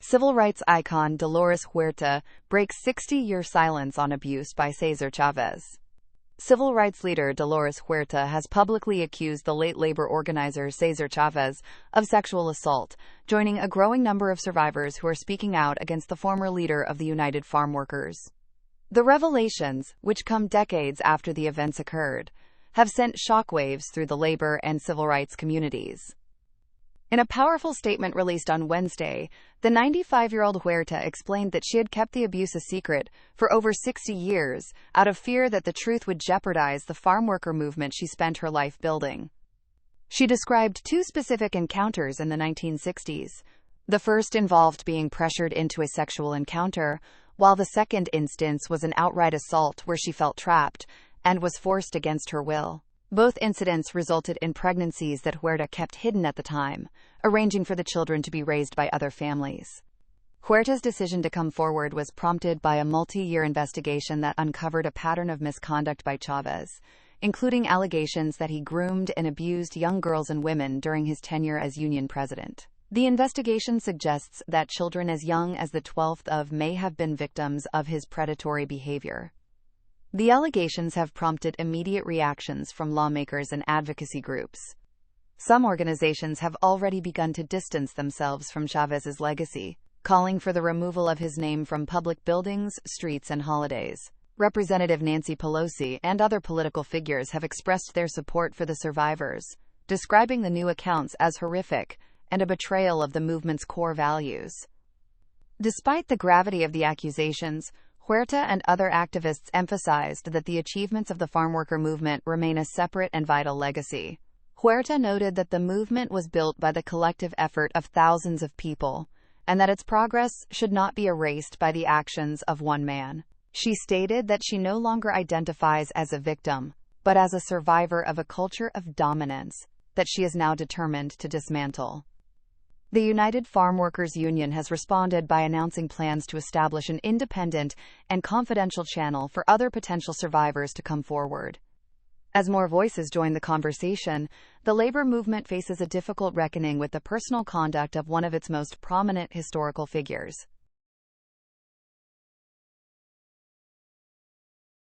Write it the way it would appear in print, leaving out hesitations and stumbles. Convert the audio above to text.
Civil rights icon Dolores Huerta breaks 60-year silence on abuse by Cesar Chavez. Civil rights leader Dolores Huerta has publicly accused the late labor organizer Cesar Chavez of sexual assault, joining a growing number of survivors who are speaking out against the former leader of the United Farm Workers. The revelations, which come decades after the events occurred, have sent shockwaves through the labor and civil rights communities. In a powerful statement released on Wednesday, the 95-year-old Huerta explained that she had kept the abuse a secret for over 60 years out of fear that the truth would jeopardize the farm worker movement she spent her life building. She described two specific encounters in the 1960s. The first involved being pressured into a sexual encounter, while the second instance was an outright assault where she felt trapped and was forced against her will. Both incidents resulted in pregnancies that Huerta kept hidden at the time, arranging for the children to be raised by other families. Huerta's decision to come forward was prompted by a multi-year investigation that uncovered a pattern of misconduct by Chavez, including allegations that he groomed and abused young girls and women during his tenure as union president. The investigation suggests that children as young as the 12th of May have been victims of his predatory behavior. The allegations have prompted immediate reactions from lawmakers and advocacy groups. Some organizations have already begun to distance themselves from Chavez's legacy, calling for the removal of his name from public buildings, streets, and holidays. Representative Nancy Pelosi and other political figures have expressed their support for the survivors, describing the new accounts as horrific and a betrayal of the movement's core values. Despite the gravity of the accusations, Huerta and other activists emphasized that the achievements of the farmworker movement remain a separate and vital legacy. Huerta noted that the movement was built by the collective effort of thousands of people, and that its progress should not be erased by the actions of one man. She stated that she no longer identifies as a victim, but as a survivor of a culture of dominance that she is now determined to dismantle. The United Farm Workers Union has responded by announcing plans to establish an independent and confidential channel for other potential survivors to come forward. As more voices join the conversation, the labor movement faces a difficult reckoning with the personal conduct of one of its most prominent historical figures.